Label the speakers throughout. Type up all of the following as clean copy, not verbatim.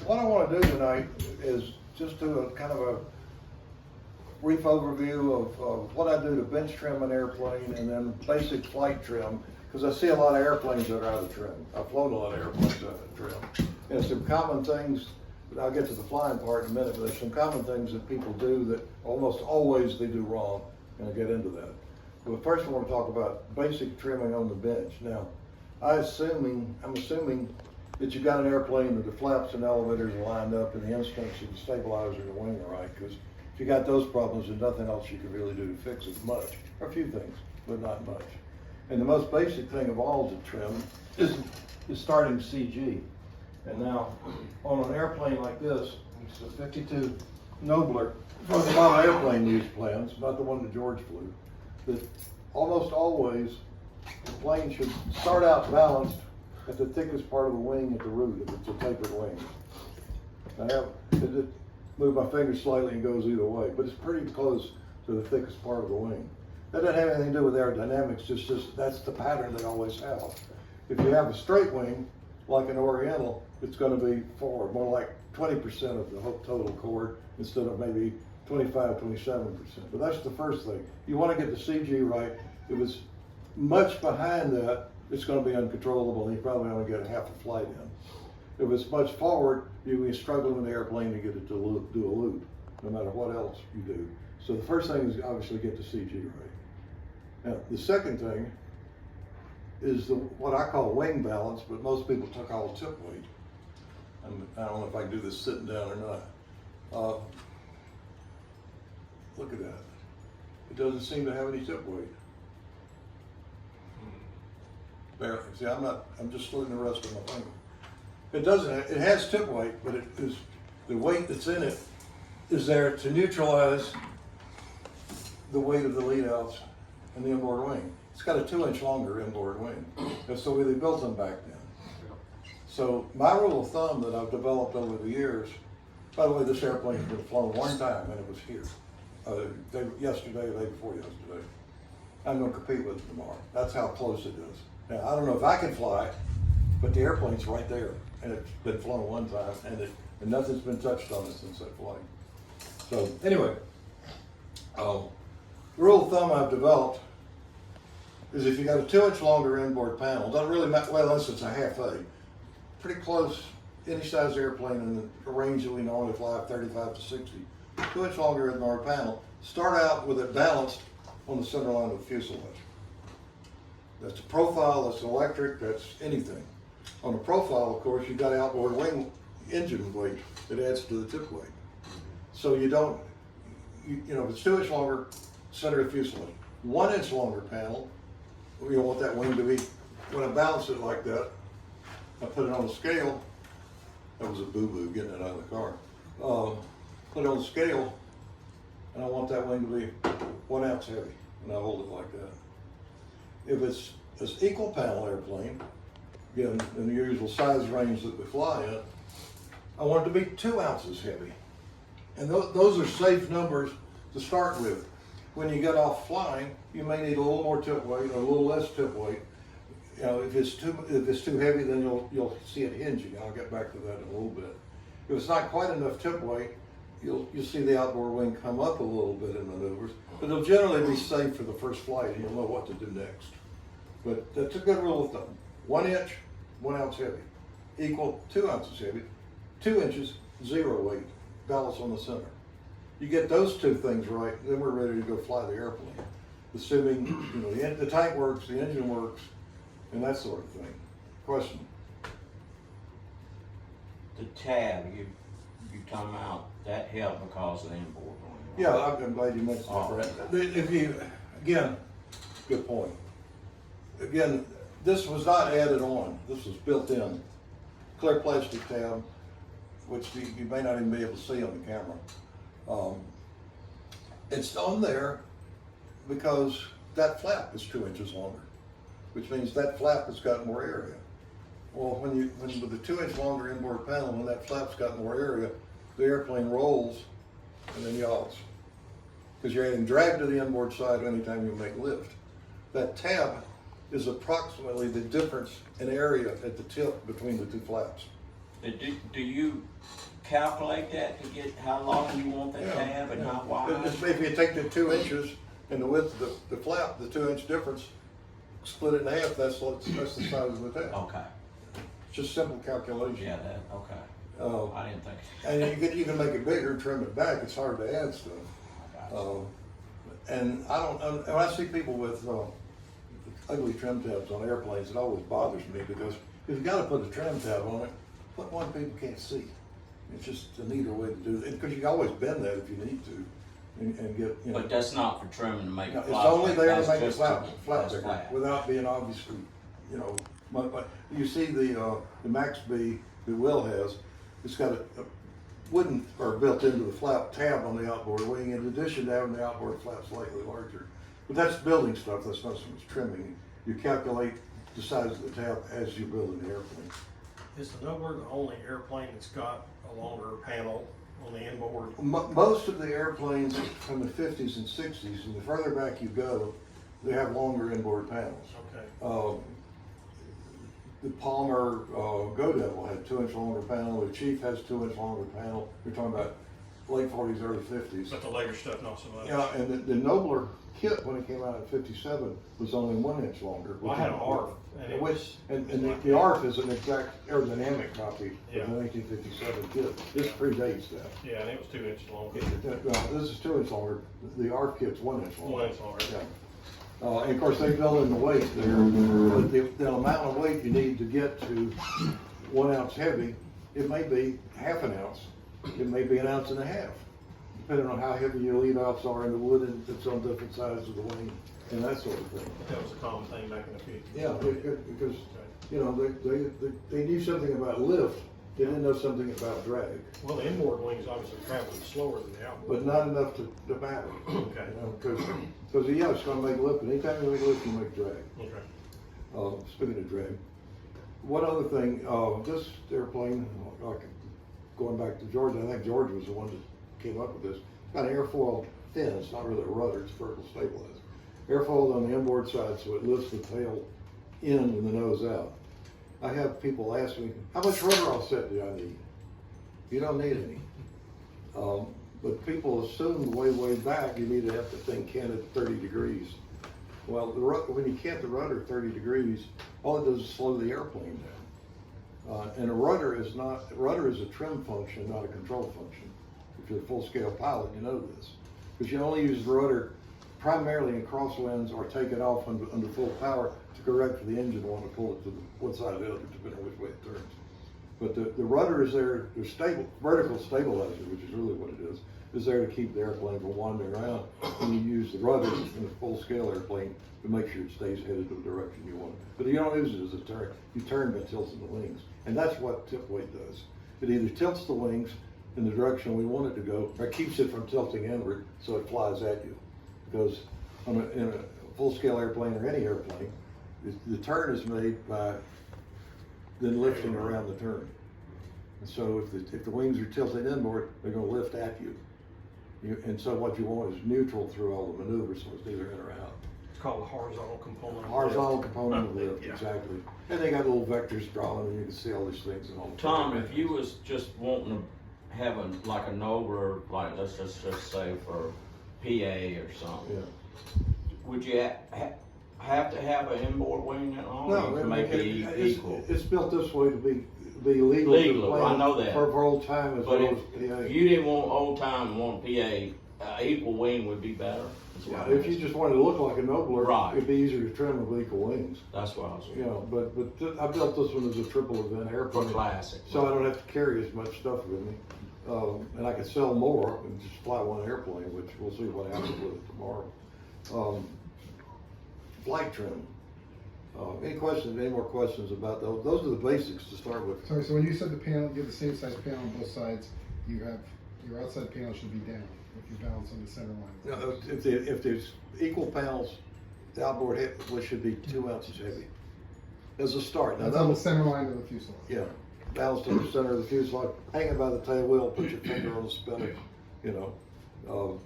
Speaker 1: What I want to do tonight is just do a kind of a brief overview of what I do to bench trim an airplane and then basic flight trim, because I see a lot of airplanes that are out of trim. I've flown a lot of airplanes out of trim. And some common things, I'll get to the flying part in a minute, but there's some common things that people do that almost always they do wrong, and I'll get into that. But first I want to talk about basic trimming on the bench. Now, I'm assuming that you've got an airplane that the flaps and elevators are lined up and the instruments and the stabilizer and the wing are right, because if you got those problems, there's nothing else you can really do to fix it much. Or a few things, but not much. And the most basic thing of all to trim is starting CG. And now, on an airplane like this, it's a 52 Nobler, from the model airplane use plans, not the one that George flew, that almost always the plane should start out balanced at the thickest part of the wing at the root, if it's a tapered wing. I move my finger slightly and goes either way, but it's pretty close to the thickest part of the wing. That doesn't have anything to do with aerodynamics, just that's the pattern they always have. If you have a straight wing, like an Oriental, it's going to be forward, more like 20% of the total chord instead of maybe 25, 27%. But that's the first thing. You want to get the CG right. If it's much behind that, it's going to be uncontrollable, and you probably only get a half a flight in. If it's much forward, you'll be struggling with the airplane to get it to do a loop, no matter what else you do. So the first thing is obviously get the CG right. Now, the second thing is what I call wing balance, but most people took all tip weight. I don't know if I can do this sitting down or not. Look at that. It doesn't seem to have any tip weight. Barely. See, I'm just slitting the rest of my finger. It doesn't, it has tip weight, but it is, the weight that's in it is there to neutralize the weight of the lead outs and the inboard wing. It's got a 2-inch longer inboard wing. That's the way they built them back then. So my rule of thumb that I've developed over the years, by the way, this airplane has been flown one time and it was here. Yesterday, the day before yesterday. I'm going to compete with it tomorrow. That's how close it is. Now, I don't know if I can fly, but the airplane's right there. And it's been flown one time and nothing's been touched on it since that flight. So anyway, the rule of thumb I've developed is if you got a 2-inch longer inboard panel, doesn't really matter, well, unless it's a half A, pretty close, any size airplane in the range that we normally fly, 35 to 60, 2-inch longer inboard panel, start out with it balanced on the center line of the fuselage. That's a profile, that's electric, that's anything. On the profile, of course, you've got outboard wing engine weight that adds to the tip weight. So you don't, you know, if it's 2-inch longer, center of fuselage. 1-inch longer panel, you don't want that wing to be, when I balance it like that, I put it on the scale. That was a boo-boo getting it out of the car. Put it on the scale, and I want that wing to be 1 ounce heavy, and I hold it like that. If it's an equal panel airplane, again, in the usual size range that we fly in, I want it to be 2 ounces heavy. And those are safe numbers to start with. When you get off flying, you may need a little more tip weight or a little less tip weight. You know, if it's too heavy, then you'll see it hinging. I'll get back to that in a little bit. If it's not quite enough tip weight, you'll see the outboard wing come up a little bit in maneuvers, but it'll generally be safe for the first flight, and you'll know what to do next. But that's a good rule of thumb. 1 inch, 1 ounce heavy, equal 2 ounces heavy, 2 inches, 0 weight, balance on the center. You get those two things right, then we're ready to go fly the airplane. Assuming, you know, the tank works, the engine works, and that sort of thing. Question?
Speaker 2: The tab you talking about, that helped because of the inboard one.
Speaker 1: Yeah, I'm glad you mentioned that, Brett. If you, again, good point. Again, this was not added on. This was built in. Clear plastic tab, which you may not even be able to see on the camera. It's on there because that flap is 2 inches longer, which means that flap has got more area. Well, when with the 2 inch longer inboard panel, when that flap's got more area, the airplane rolls and then yaws. Because you're adding drag to the inboard side anytime you make lift. That tab is approximately the difference in area at the tip between the two flaps.
Speaker 2: Do you calculate that to get how long you want that tab and how wide?
Speaker 1: If you take the 2 inches and the width of the flap, the 2-inch difference, split it in half, that's the size of the tab.
Speaker 2: Okay,
Speaker 1: It's just simple calculation.
Speaker 2: yeah, that, okay. I didn't think.
Speaker 1: And you can make it bigger, trim it back, it's hard to add stuff. And when I see people with ugly trim tabs on airplanes, it always bothers me because if you gotta put a trim tab on it, put one people can't see. It's just a neater way to do it, because you can always bend that if you need to, and get, you know.
Speaker 2: But that's not for trimming to make it
Speaker 1: It's
Speaker 2: flat.
Speaker 1: only there to
Speaker 2: That's
Speaker 1: make it
Speaker 2: just
Speaker 1: flat
Speaker 2: that's
Speaker 1: bigger,
Speaker 2: flat.
Speaker 1: without being obviously, you know, but you see the Max B that Will has, it's got a wooden, or built into the flap tab on the outboard wing, in addition to having the outboard flap slightly larger. But that's building stuff, that's not so much trimming. You calculate the size of the tab as you build an airplane.
Speaker 3: Is the Nobler the only airplane that's got a longer panel on the inboard?
Speaker 1: Most of the airplanes from the 50s and 60s, and the further back you go, they have longer inboard panels.
Speaker 3: Okay.
Speaker 1: The Palmer Go Devil had 2-inch longer panel. The Chief has 2-inch longer panel. You're talking about late 40s, early 50s.
Speaker 3: But the later stuff not so much.
Speaker 1: Yeah, and the Nobler kit when it came out in '57 was only 1 inch longer.
Speaker 3: Well, I had an ARF, and it was
Speaker 1: and the ARF is an exact aerodynamic copy
Speaker 3: Yeah.
Speaker 1: of the 1957 kit. This predates that.
Speaker 3: Yeah, and it was 2 inches longer.
Speaker 1: Well, this is 2 inch longer. The ARF kit's 1 inch longer.
Speaker 3: 1 inch longer.
Speaker 1: Yeah. And of course, they build in the weight there, but the amount of weight you need to get to 1 ounce heavy, it may be half an ounce, it may be 1.5 ounces, depending on how heavy your lead offs are in the wood, and it's on different sides of the wing, and that sort of thing.
Speaker 3: That was a common thing back in the 50s.
Speaker 1: Yeah, because, you know, they knew something about lift, they didn't know something about drag,
Speaker 3: Well, the inboard wings obviously traveling slower than the outboard.
Speaker 1: but not enough to matter.
Speaker 3: Okay.
Speaker 1: Because yeah, it's gonna make lift, and anytime you make lift, you make drag.
Speaker 3: Okay.
Speaker 1: Speaking of drag, one other thing, this airplane, going back to George, I think George was the one that came up with this. It's got an airfoil fin, it's not really a rudder, it's vertical stabilized. Airfoil on the inboard side, so it lifts the tail in and the nose out. I have people ask me, how much rudder offset do I need? You don't need any. But people assume way back, you need to have the thing canted at 30 degrees. Well, when you cant the rudder 30 degrees, all it does is slow the airplane down. And a rudder is a trim function, not a control function. If you're a full-scale pilot, you know this. Because you only use the rudder primarily in crosswinds or take it off under full power to correct for the engine want to pull it to one side or the other, depending on which way it turns. But the rudder is there, the vertical stabilizer, which is really what it is there to keep the airplane from wandering around. And you use the rudder in a full-scale airplane to make sure it stays headed to the direction you want. But you don't use it as a turn. You turn by tilting the wings. And that's what tip weight does. It either tilts the wings in the direction we want it to go, or keeps it from tilting inward so it flies at you. Because in a full-scale airplane or any airplane, the turn is made by then lifting around the turn. And so if the wings are tilted inboard, they're going to lift at you. And so what you want is neutral through all the maneuvers, so it's neither in or out.
Speaker 3: It's called the horizontal component.
Speaker 1: Horizontal component of lift,
Speaker 3: Yeah.
Speaker 1: exactly. And they got little vectors drawn, and you can see all these things and all.
Speaker 2: Tom, if you was just wanting to have like a Nobler, like let's just say for PA or something,
Speaker 1: Yeah.
Speaker 2: would you have to have an inboard wing that long?
Speaker 1: No,
Speaker 2: Or you can make it equal.
Speaker 1: It's built this way to be legal.
Speaker 2: Legal, I know that.
Speaker 1: For old time as
Speaker 2: But
Speaker 1: well as
Speaker 2: if
Speaker 1: PA.
Speaker 2: you didn't want old time and want PA, equal wing would be better. That's what
Speaker 1: Yeah,
Speaker 2: I'm
Speaker 1: if you
Speaker 2: asking.
Speaker 1: just wanted to look like a Nobler,
Speaker 2: Right.
Speaker 1: it'd be easier to trim with equal wings.
Speaker 2: That's what I was.
Speaker 1: You know, but I built this one as a triple event
Speaker 2: For
Speaker 1: airplane.
Speaker 2: classic.
Speaker 1: So I don't have to carry as much stuff with me. And I can sell more and just fly one airplane, which we'll see what happens with it tomorrow. Flight trim. Any more questions about those? Those are the basics to start with.
Speaker 4: Sorry, so when you said the panel, you have the same size panel on both sides, you have, your outside panel should be down if you balance on the center line.
Speaker 1: No, if there's equal panels, the outboard head should be 2 ounces heavy. As a start. Now
Speaker 4: That's on the center line of the fuselage.
Speaker 1: Yeah, balanced in the center of the fuselage, hanging by the tail wheel, put your finger on the spinner, you know.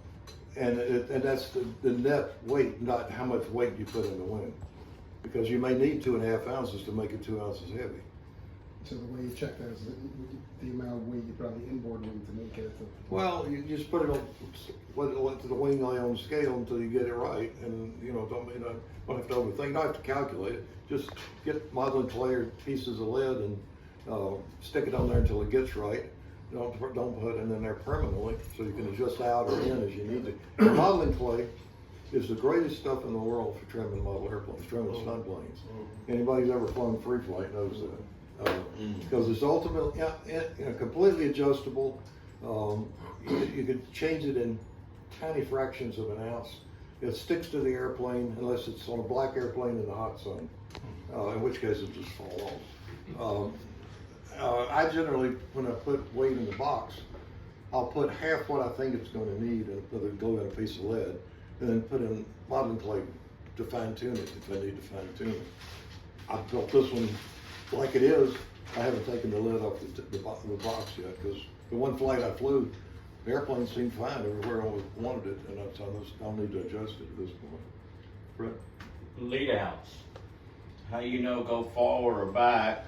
Speaker 1: And that's the net weight, not how much weight you put in the wing. because you may need 2.5 ounces to make it 2 ounces heavy.
Speaker 4: So the way you check that is the amount of weight you put on the inboard wing to make it.
Speaker 1: Well, you just put it on, let the wing lay on the scale until you get it right, and don't have to overthink. You don't have to calculate it. Just get modeling clay or pieces of lead and stick it on there until it gets right. Don't put it in there permanently, so you can adjust out or in as you need to. And modeling clay is the greatest stuff in the world for trimming model airplanes, trimming stunt planes. Anybody who's ever flown free flight knows that. Because it's ultimately completely adjustable. You could change it in tiny fractions of an ounce. It sticks to the airplane unless it's on a black airplane in the hot sun, in which case it just fall off. I generally, when I put weight in the box, I'll put half what I think it's going to need and put a glue in a piece of lead, and then put in modeling clay to fine tune it if I need to fine tune it. I've built this one like it is. I haven't taken the lid off the box yet, because the one flight I flew, the airplane seemed fine everywhere I wanted it, and I'll need to adjust it at this point. Brett?
Speaker 2: Lead outs. How go forward or back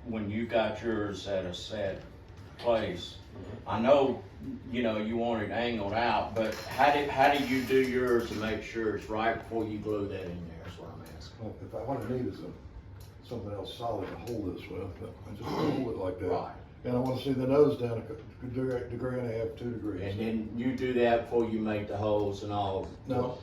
Speaker 2: when you got yours at a set place? I know, you want it angled out, but how do you do yours to make sure it's right before you glue that in there, is what I'm asking.
Speaker 1: Well, if what I need is something else solid to hold this with, I just hold it like that.
Speaker 2: Right.
Speaker 1: And I want to see the nose down a degree and a half, 2 degrees.
Speaker 2: And then you do that before you make the holes and all?
Speaker 1: No.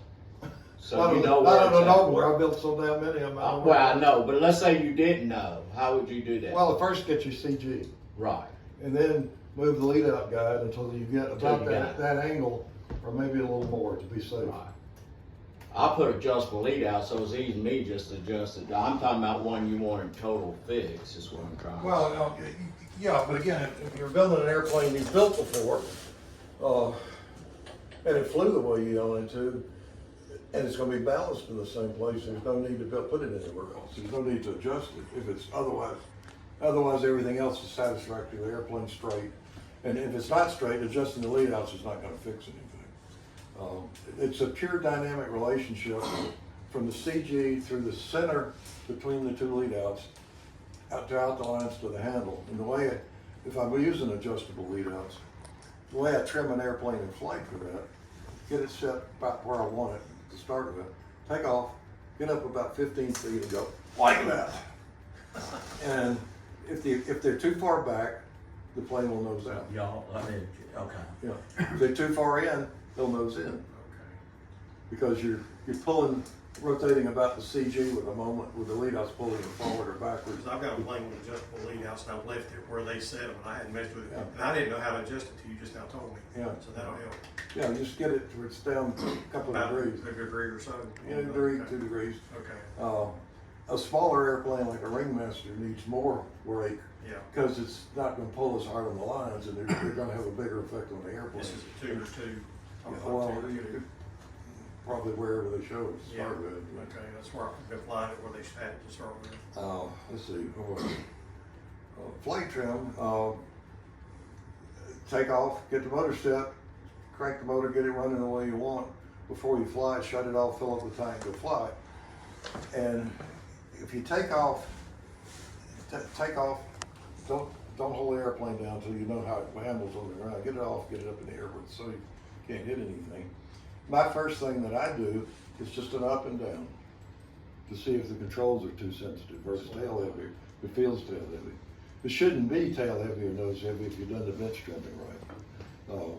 Speaker 2: So you know where
Speaker 1: I
Speaker 2: it's
Speaker 1: don't know
Speaker 2: at.
Speaker 1: where I built so damn many of them.
Speaker 2: Well, I know, but let's say you didn't know. How would you do that?
Speaker 1: Well, first get your CG.
Speaker 2: Right.
Speaker 1: And then move the lead out guide until you get about
Speaker 2: you got
Speaker 1: that angle, or maybe a little more to be safe.
Speaker 2: Right. I put adjustable lead out, so it's easy to me just to adjust it. I'm talking about one you want in total fix, is what I'm trying to say.
Speaker 1: Well, yeah, but again, if you're building an airplane you've built before, and it flew the way you want it to, and it's going to be balanced in the same place, there's no need to put it anywhere else. There's no need to adjust it if it's otherwise everything else is satisfactory. The airplane's straight, and if it's not straight, adjusting the lead outs is not going to fix anything. It's a pure dynamic relationship from the CG through the center between the two lead outs, out the lines to the handle. And the way, if I'm using adjustable lead outs, the way I trim an airplane in flight for that, get it set about where I want it to start with, take off, get up about 15 feet and go like that. And if they're too far back, the plane will nose out.
Speaker 2: Okay.
Speaker 1: Yeah. If they're too far in, they'll nose in.
Speaker 3: Okay.
Speaker 1: Because you're rotating about the CG with the lead outs pulling it forward or backwards.
Speaker 3: Because I've got a plane with adjustable lead outs, and I've left it where they set them, and I hadn't messed with it.
Speaker 1: Yeah.
Speaker 3: And I didn't know how to adjust it till you just now told me.
Speaker 1: Yeah.
Speaker 3: So that'll help.
Speaker 1: Yeah, just get it where it's down a couple of
Speaker 3: About
Speaker 1: degrees.
Speaker 3: a degree or so.
Speaker 1: Yeah, a degree,
Speaker 3: Okay.
Speaker 1: 2 degrees.
Speaker 3: Okay.
Speaker 1: A smaller airplane like a Ringmaster needs more brake
Speaker 3: Yeah.
Speaker 1: because it's not going to pull as hard on the lines, and they're going to have a bigger effect on the airplane.
Speaker 3: This is a 2 or 2.
Speaker 1: Yeah, well, you could probably wherever they show it to
Speaker 3: Yeah.
Speaker 1: start with.
Speaker 3: Okay, that's where I've been flying it, where they had it to start with.
Speaker 1: Let's see. Flight trim. Take off, get the motor set, crank the motor, get it running the way you want. Before you fly, shut it off, fill up the tank, go fly. And if you take off, don't hold the airplane down until you know how it handles on the ground. Get it off, get it up in the air so you can't hit anything. My first thing that I do is just an up and down to see if the controls are too sensitive versus tail heavy. It feels tail heavy. It shouldn't be tail heavy or nose heavy if you've done the bench trimming right.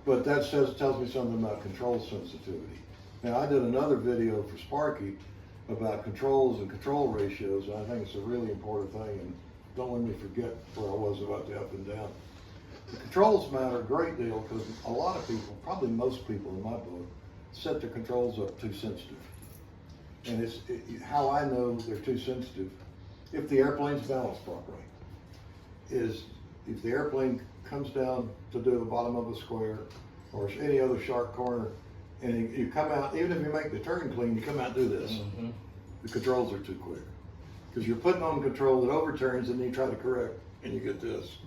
Speaker 1: But that tells me something about control sensitivity. Now, I did another video for Sparky about controls and control ratios, and I think it's a really important thing, and don't let me forget where I was about the up and down. The controls matter a great deal because a lot of people, probably most people in my book, set their controls up too sensitive. And how I know they're too sensitive, if the airplane's balanced properly, is if the airplane comes down to do the bottom of a square or any other sharp corner, and you come out, even if you make the turn clean, you come out and do this.
Speaker 2: Mm-hmm.
Speaker 1: The controls are too quick. Because you're putting on control that overturns and then you try to correct and you get this.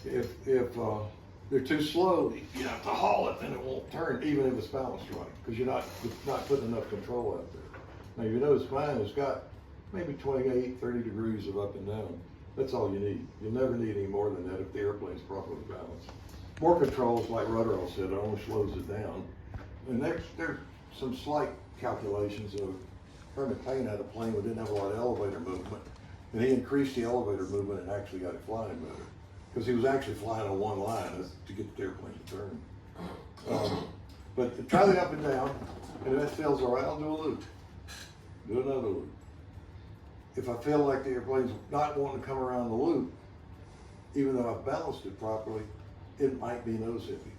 Speaker 1: If they're too slow, you have to haul it and it won't turn even if it's balanced right. Because you're not putting enough control out there. Now you notice mine has got maybe 28, 30 degrees of up and down. That's all you need. You'll never need any more than that if the airplane's properly balanced. More controls, like Rudder said, only slows it down. And there's some slight calculations of Herman Payne had a plane that didn't have a lot of elevator movement. And he increased the elevator movement and actually got it flying better. Because he was actually flying on one line to get the airplane to turn. But try the up and down, and if that feels all right, I'll do a loop. Do another loop. If I feel like the airplane's not wanting to come around the loop, even though I've balanced it properly, it might be nose hippy.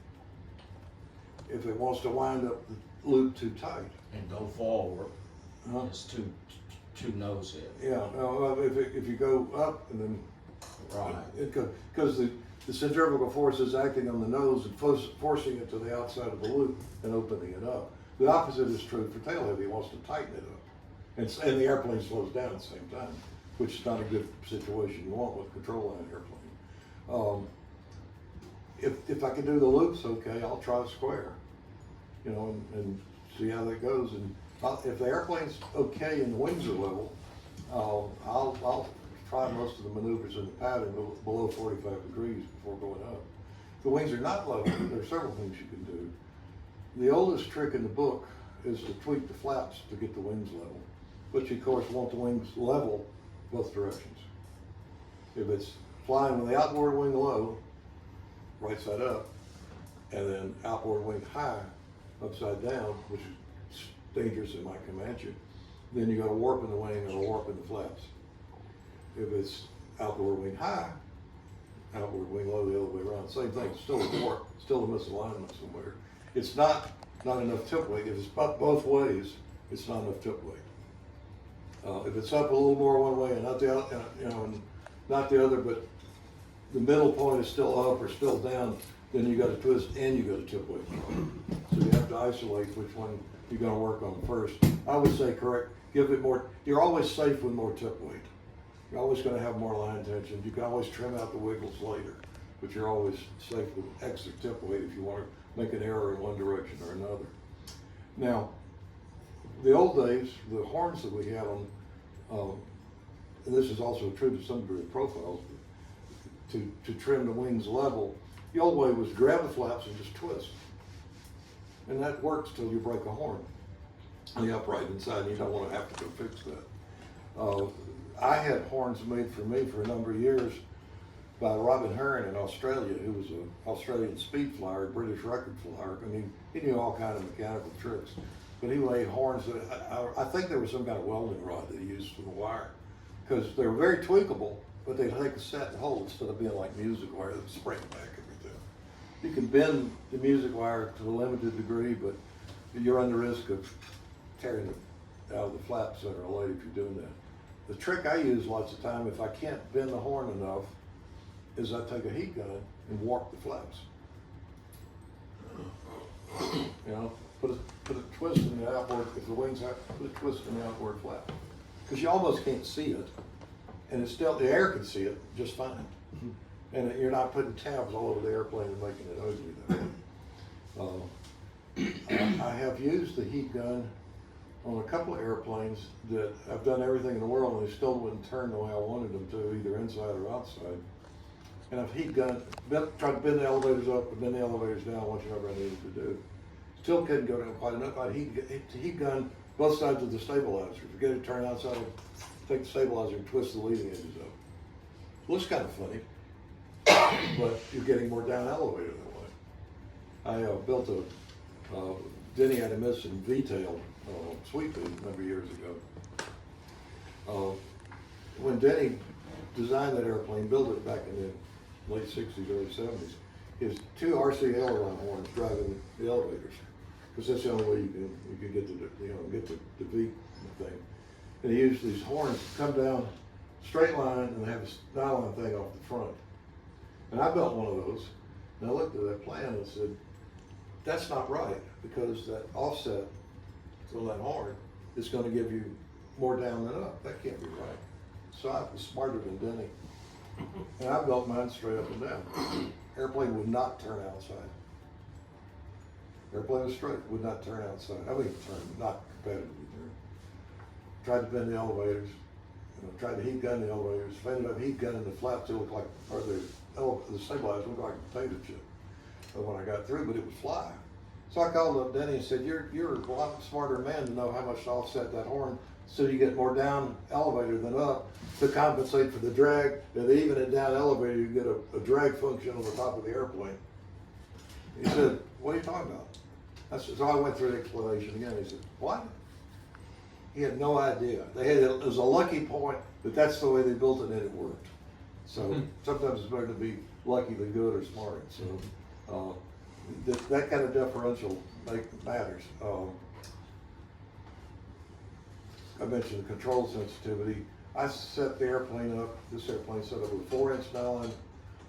Speaker 1: If it wants to wind up the loop too tight.
Speaker 2: And go forward, it's too nose hip.
Speaker 1: Yeah, no, if you go up and then,
Speaker 2: Right.
Speaker 1: because the centrifugal force is acting on the nose and forcing it to the outside of the loop and opening it up. The opposite is true for tail heavy. It wants to tighten it up. And the airplane slows down at the same time, which is not a good situation you want with a control line airplane. If I can do the loops, okay, I'll try square, you know, and see how that goes. And if the airplane's okay and the wings are level, I'll try most of the maneuvers in the pattern below 45 degrees before going up. If the wings are not level, there are several things you can do. The oldest trick in the book is to tweak the flaps to get the wings level, but you of course want the wings level both directions. If it's flying with the outboard wing low, right side up, and then outboard wing high, upside down, which is dangerous, it might come at you, then you got a warp in the wing and a warp in the flaps. If it's outboard wing high, outboard wing low the other way around, same thing, still a warp, still a misalignment somewhere. It's not enough tip weight. If it's both ways, it's not enough tip weight. If it's up a little more one way and not the other, and not the other, but the middle point is still up or still down, then you got to twist and you got to tip weight. So you have to isolate which one you're going to work on first. I would say give it more. You're always safe with more tip weight. You're always going to have more line tension. You can always trim out the wiggles later, but you're always safe with extra tip weight if you want to make an error in one direction or another. Now, the old days, the horns that we had on, and this is also true to some degree of profiles, to trim the wings level, the old way was grab the flaps and just twist. And that works till you break a horn on the upright inside, and you don't want to have to go fix that. I had horns made for me for a number of years by Robin Hearn in Australia, who was an Australian speed flyer, British record flyer. I mean, he knew all kinds of mechanical tricks. But he made horns that, I think there was some kind of welding rod that he used for the wire. Because they were very tweakable, but they'd take a set and hold instead of being like music wire that spring back everything. You can bend the music wire to a limited degree, but you run the risk of tearing it out of the flaps sooner or later if you're doing that. The trick I use lots of time, if I can't bend the horn enough, is I take a heat gun and warp the flaps. You know, put a twist in the outboard, if the wings have, put a twist in the outboard flap. Because you almost can't see it, and it's still, the air can see it just fine. And you're not putting tabs all over the airplane and making it ugly that way. I have used the heat gun on a couple of airplanes that I've done everything in the world and they still wouldn't turn the way I wanted them to, either inside or outside. And I've heat gun, tried to bend the elevators up and bend the elevators down, whatever I needed to do. Still couldn't go down quite enough. I'd heat gun both sides of the stabilizer. If you get it turned outside, take the stabilizer and twist the leading edges up. Looks kind of funny, but you're getting more down elevator that way. I built a Denny had a Missing V-tail sweep beam a number of years ago. When Denny designed that airplane, built it back in the late 60s, early 70s, is two RC aileron horns driving the elevators, because that's the only way you can get the V thing. And he used these horns to come down straight line and have a nylon thing off the front. And I built one of those, and I looked at that plan and said, that's not right, because that offset on that horn is going to give you more down than up. That can't be right. So I was smarter than Denny. And I built mine straight up and down. Airplane would not turn outside. Airplane was straight, would not turn outside. I mean, turn, not competitively turn. tried to bend the elevators, tried to heat gun the elevators, ended up heat gunning the flaps that looked like, or the stabilizers looked like a potato chip when I got through, but it would fly. So I called up Denny and said, you're a lot smarter man to know how much to offset that horn so you get more down elevator than up to compensate for the drag, and even at down elevator you get a drag function on the top of the airplane. He said, what are you talking about? So I went through the explanation again. He said, what? He had no idea. It was a lucky point that that's the way they built it and it worked. So sometimes it's better to be lucky than good or smart. So that kind of differential matters. I mentioned control sensitivity. I set the airplane up, this airplane set up with a 4-inch nylon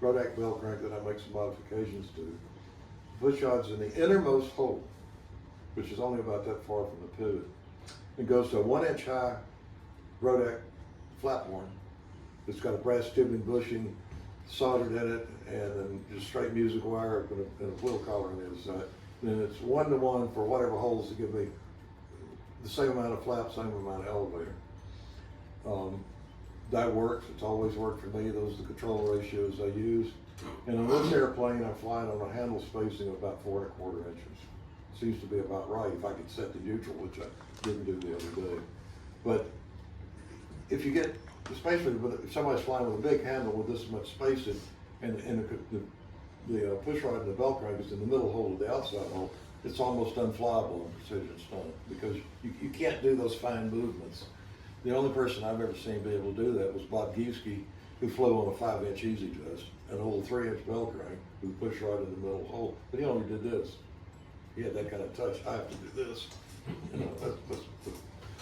Speaker 1: BRODAK bell crank that I make some modifications to. Push rod's in the innermost hole, which is only about that far from the pivot. It goes to a 1-inch high BRODAK flat horn. It's got a brass tubing bushing soldered in it, and then just straight music wire and a wheel collar on the other side. And then it's 1-to-1 for whatever holes to give me the same amount of flap, same amount of elevator. That works. It's always worked for me. Those are the control ratios I use. And on this airplane, I'm flying on a handle spacing of about 4 1/4 inches. Seems to be about right if I could set the neutral, which I didn't do the other day. But if you get, especially if somebody's flying with a big handle with this much spacing, and the push rod and the bell crank is in the middle hole of the outside hole, it's almost unflyable in precision stunt because you can't do those fine movements. The only person I've ever seen be able to do that was Bob Giewski, who flew on a 5-inch easy twist, an old 3-inch bell crank with a push rod in the middle hole. But he only did this. He had that kind of touch. I have to do this.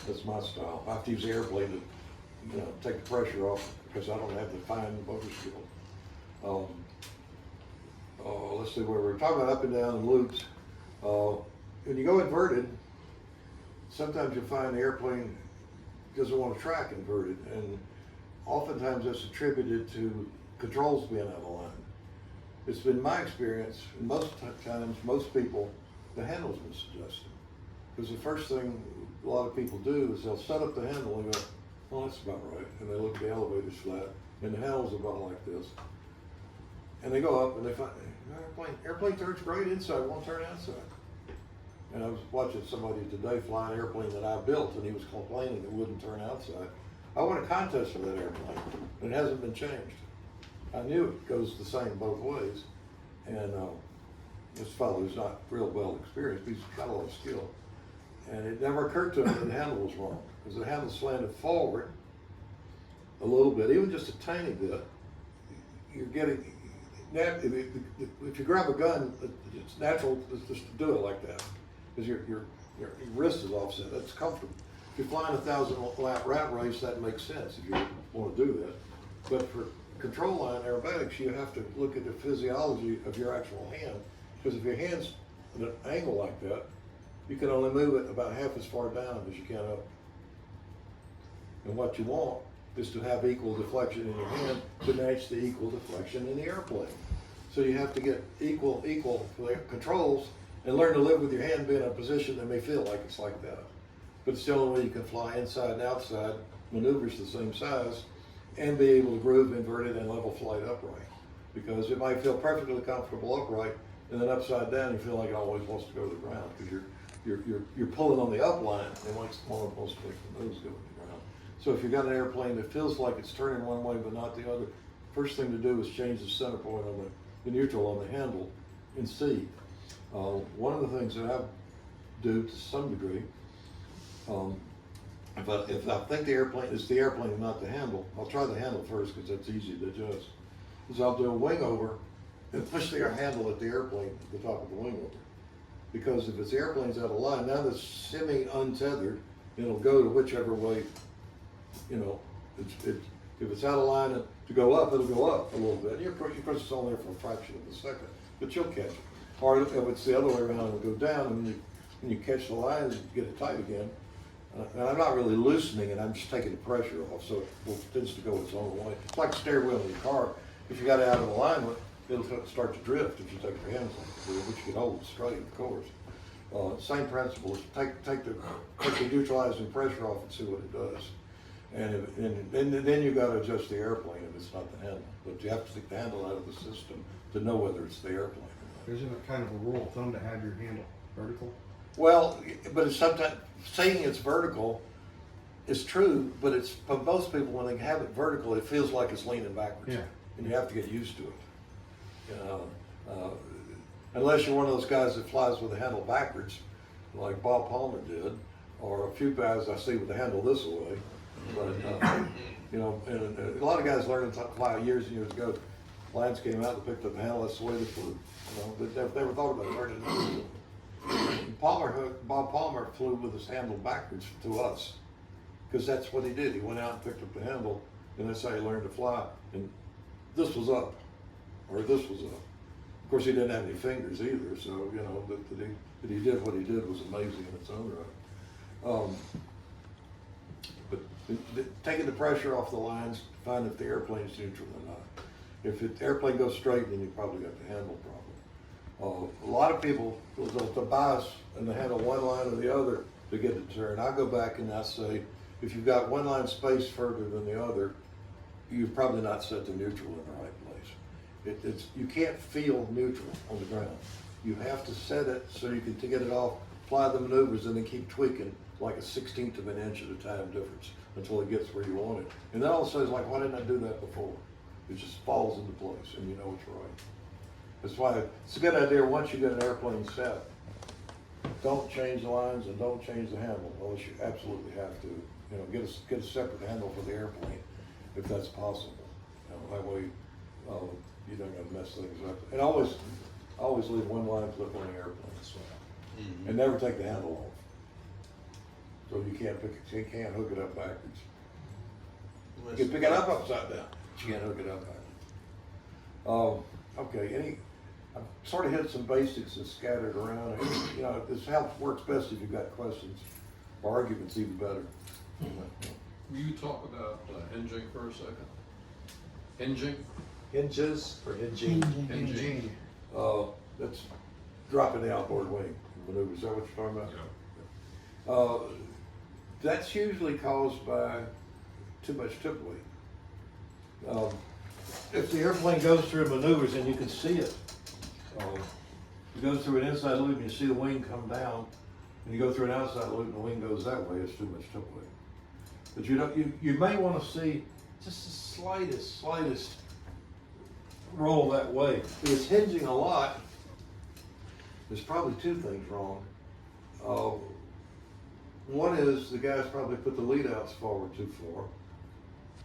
Speaker 1: That's my style. I have to use the airplane to, take the pressure off because I don't have the fine motor skill. Let's see where we're talking about up and down and loops. When you go inverted, sometimes you'll find the airplane doesn't want to track inverted, and oftentimes that's attributed to controls being out of line. It's been my experience, and most times, most people, the handle's misadjusted. Because the first thing a lot of people do is they'll set up the handle and go, well, that's about right. And they look at the elevator's flat, and the handle's about like this. And they go up and they find, airplane turns great inside, won't turn outside. And I was watching somebody today fly an airplane that I built, and he was complaining it wouldn't turn outside. I won a contest for that airplane, and it hasn't been changed. I knew it goes the same both ways. And this fellow who's not real well experienced, but he's got a lot of skill. And it never occurred to him that the handle was wrong, because the handle slanted forward a little bit, even just a tiny bit. You're getting, if you grab a gun, it's natural just to do it like that, because your wrist is offset. That's comfortable. If you're flying 1,000-lap rat race, that makes sense if you want to do that. But for control line aerobatics, you have to look at the physiology of your actual hand, because if your hand's at an angle like that, you can only move it about half as far down as you can up. And what you want is to have equal deflection in your hand to match the equal deflection in the airplane. So you have to get equal controls and learn to live with your hand being in a position that may feel like it's like that. But it's the only way you can fly inside and outside, maneuvers the same size, and be able to groove inverted and level flight upright. Because it might feel perfectly comfortable upright, and then upside down you feel like it always wants to go to the ground, because you're pulling on the up line, and once one wants to make the nose go to the ground. So if you've got an airplane that feels like it's turning one way but not the other, first thing to do is change the center point on the neutral on the handle and see. One of the things that I do to some degree, if I think the airplane is the airplane, not the handle, I'll try the handle first because that's easy to adjust. Is I'll do a wing over and push the handle at the airplane at the top of the wing over. Because if it's the airplane's out of line, now that's semi-untethered, it'll go to whichever way, if it's out of line to go up, it'll go up a little bit. Of course, it's only there for a fraction of a second, but you'll catch it. Or if it's the other way around, it'll go down, and when you catch the line, you get it tight again. And I'm not really loosening it, I'm just taking the pressure off, so it tends to go its own way. It's like a steering wheel in your car. If you got it out of alignment, it'll start to drift if you take your hands off it, which you can hold it straight, of course. Same principle, is take the neutralizing pressure off and see what it does. And then you gotta adjust the airplane if it's not the handle, but you have to take the handle out of the system to know whether it's the airplane or not.
Speaker 4: Isn't it kind of a rule of thumb to have your handle vertical?
Speaker 1: Well, but it's sometimes, saying it's vertical is true, but it's, for most people, when they have it vertical, it feels like it's leaning backwards.
Speaker 4: Yeah.
Speaker 1: And you have to get used to it. You know, unless you're one of those guys that flies with the handle backwards, like Bob Palmer did, or a few guys I see with the handle this way. But, you know, and a lot of guys learned to fly years and years ago. Lions came out and picked up the handle, that's the way they flew. You know, they never thought about turning it. Bob Palmer flew with his handle backwards to us, because that's what he did. He went out and picked up the handle, and that's how he learned to fly. And this was up, or this was up. Of course, he didn't have any fingers either, so, you know, that he did what he did was amazing in its own right. But taking the pressure off the lines, find if the airplane's neutral or not. If the airplane goes straight, then you probably got the handle problem. A lot of people will to bias and they handle one line or the other to get it to turn. I go back and I say, if you've got one line space further than the other, you've probably not set the neutral in the right place. You can't feel neutral on the ground. You have to set it so you can get it off, apply the maneuvers, and then keep tweaking like a 1/16 of an inch at a time difference until it gets where you want it. And then all of a sudden it's like, why didn't I do that before? It just falls into place and you know it's right. That's why it's a good idea once you get an airplane set, don't change the lines and don't change the handle unless you absolutely have to. You know, get a separate handle for the airplane if that's possible. You know, that way you don't gonna mess things up. And always leave one line clip on the airplane and never take the handle off. So you can't hook it up backwards. You can pick it up upside down, but you can't hook it up backwards. Okay, I've sort of hit some basics and scattered around. You know, this works best if you've got questions or arguments, even better.
Speaker 5: Will you talk about hinging for a second? Hinging?
Speaker 6: Hinges or hinging?
Speaker 5: Hinging.
Speaker 1: That's dropping the outboard wing maneuver. Is that what you're talking about?
Speaker 5: Yeah.
Speaker 1: That's usually caused by too much tip weight. If the airplane goes through maneuvers and you can see it, you go through an inside loop and you see the wing come down, and you go through an outside loop and the wing goes that way, it's too much tip weight. But you may want to see just the slightest roll that way. If it's hinging a lot, there's probably two things wrong. One is the guy's probably put the lead outs forward too far,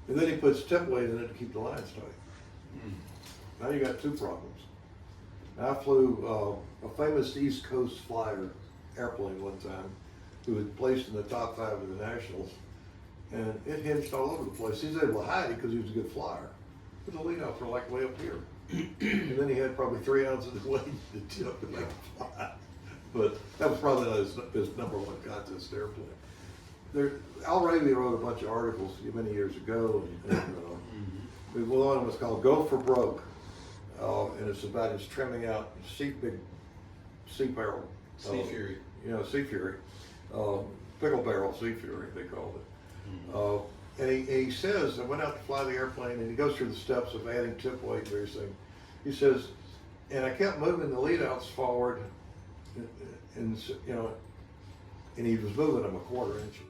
Speaker 1: and then he puts tip weight in it to keep the lines tight. Now you got two problems. I flew a famous East Coast flyer airplane one time who was placed in the top 5 of the Nationals, and it hinged all over the place. He was able to hide it because he was a good flyer, but the lead outs were like way up here. And then he had probably 3 ounces of weight to tip to make it fly. But that was probably not his number one contest airplane. Al Raby wrote a bunch of articles many years ago, and one of them was called "Go for Broke," and it's about his trimming out big sea barrel,
Speaker 6: Sea Fury.
Speaker 1: You know, Sea Fury, pickle barrel Sea Fury they called it. And he says, I went out to fly the airplane, and he goes through the steps of adding tip weight and everything. He says, and I kept moving the lead outs forward, and you know, and he was moving them a 1/4 inch.